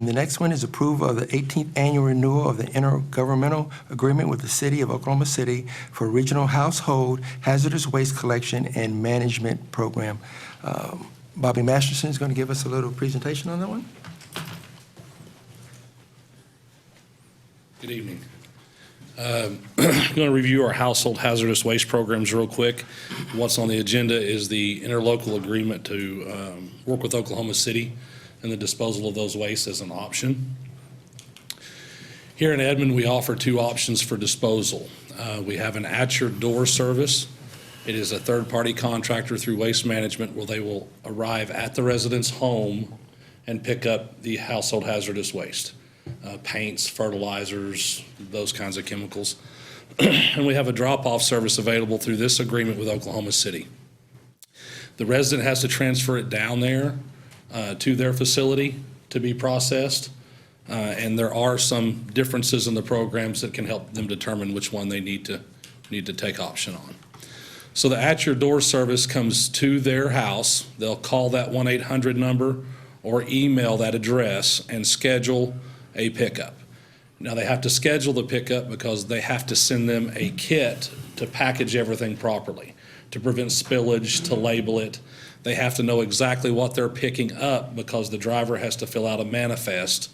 The next one is approval of the 18th annual renewal of the Inter-Governmental Agreement with the City of Oklahoma City for Regional Household Hazardous Waste Collection and Management Program. Bobby Masterson is going to give us a little presentation on that one. Good evening. I'm going to review our household hazardous waste programs real quick. What's on the agenda is the interlocal agreement to work with Oklahoma City and the disposal of those wastes as an option. Here in Edmond, we offer two options for disposal. We have an at-your-door service. It is a third-party contractor through Waste Management where they will arrive at the resident's home and pick up the household hazardous waste. Paints, fertilizers, those kinds of chemicals. And we have a drop-off service available through this agreement with Oklahoma City. The resident has to transfer it down there to their facility to be processed. And there are some differences in the programs that can help them determine which one they need to take option on. So the at-your-door service comes to their house. They'll call that 1-800 number or email that address and schedule a pickup. Now they have to schedule the pickup because they have to send them a kit to package everything properly, to prevent spillage, to label it. They have to know exactly what they're picking up because the driver has to fill out a manifest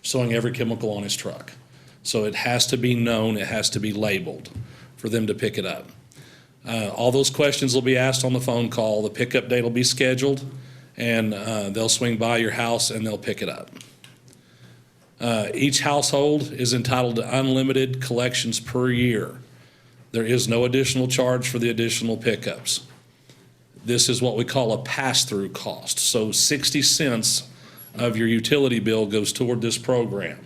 showing every chemical on his truck. So it has to be known, it has to be labeled for them to pick it up. All those questions will be asked on the phone call. The pickup date will be scheduled, and they'll swing by your house and they'll pick it up. Each household is entitled to unlimited collections per year. There is no additional charge for the additional pickups. This is what we call a pass-through cost. So 60 cents of your utility bill goes toward this program.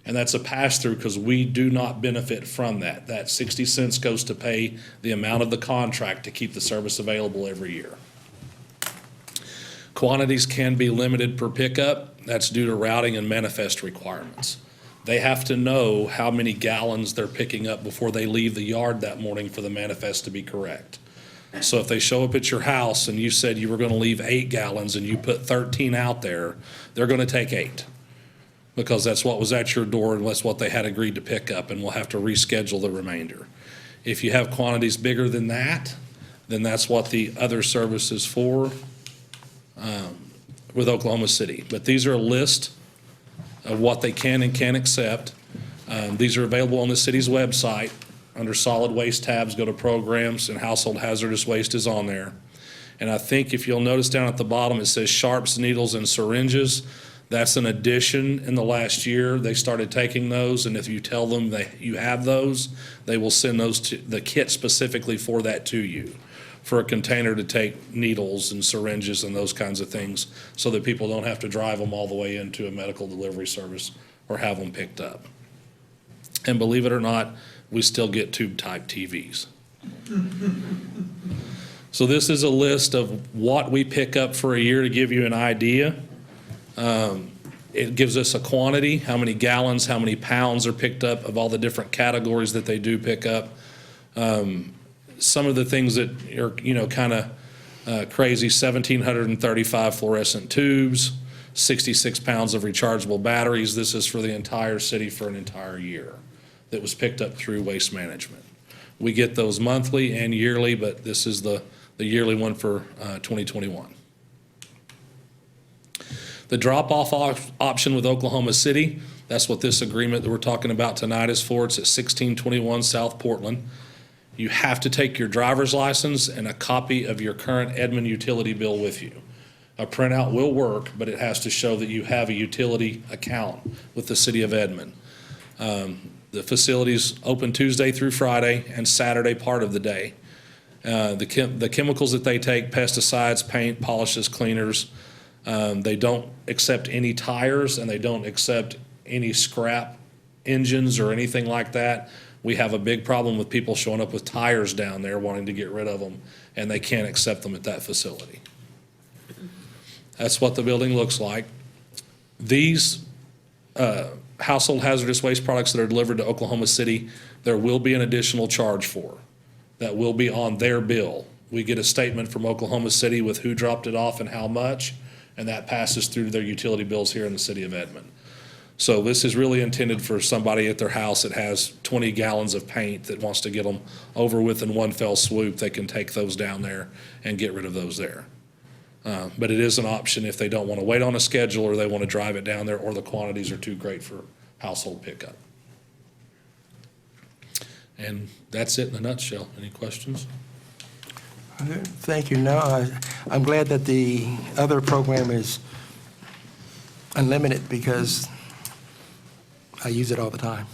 And that's a pass-through because we do not benefit from that. That 60 cents goes to pay the amount of the contract to keep the service available every year. Quantities can be limited per pickup. That's due to routing and manifest requirements. They have to know how many gallons they're picking up before they leave the yard that morning for the manifest to be correct. So if they show up at your house and you said you were going to leave 8 gallons and you put 13 out there, they're going to take 8 because that's what was at your door and that's what they had agreed to pick up, and we'll have to reschedule the remainder. If you have quantities bigger than that, then that's what the other service is for with Oklahoma City. But these are a list of what they can and can't accept. These are available on the city's website. Under solid waste tabs, go to programs, and household hazardous waste is on there. And I think if you'll notice down at the bottom, it says sharps, needles, and syringes. That's an addition in the last year. They started taking those, and if you tell them that you have those, they will send those to the kit specifically for that to you, for a container to take needles and syringes and those kinds of things so that people don't have to drive them all the way into a medical delivery service or have them picked up. And believe it or not, we still get tube-type TVs. So this is a list of what we pick up for a year to give you an idea. It gives us a quantity, how many gallons, how many pounds are picked up of all the different categories that they do pick up. Some of the things that are, kind of crazy, 1,735 fluorescent tubes, 66 pounds of rechargeable batteries. This is for the entire city for an entire year that was picked up through Waste Management. We get those monthly and yearly, but this is the yearly one for 2021. The drop-off option with Oklahoma City, that's what this agreement that we're talking about tonight is for. It's at 1621 South Portland. You have to take your driver's license and a copy of your current Edmond utility bill with you. A printout will work, but it has to show that you have a utility account with the city of Edmond. The facility's open Tuesday through Friday and Saturday part of the day. The chemicals that they take, pesticides, paint, polishes, cleaners, they don't accept any tires and they don't accept any scrap engines or anything like that. We have a big problem with people showing up with tires down there wanting to get rid of them, and they can't accept them at that facility. That's what the building looks like. These household hazardous waste products that are delivered to Oklahoma City, there will be an additional charge for. That will be on their bill. We get a statement from Oklahoma City with who dropped it off and how much, and that passes through their utility bills here in the city of Edmond. So this is really intended for somebody at their house that has 20 gallons of paint that wants to get them over with in one fell swoop. They can take those down there and get rid of those there. But it is an option if they don't want to wait on a schedule or they want to drive it down there or the quantities are too great for household pickup. And that's it in a nutshell. Any questions? Thank you. No, I'm glad that the other program is unlimited because I use it all the time.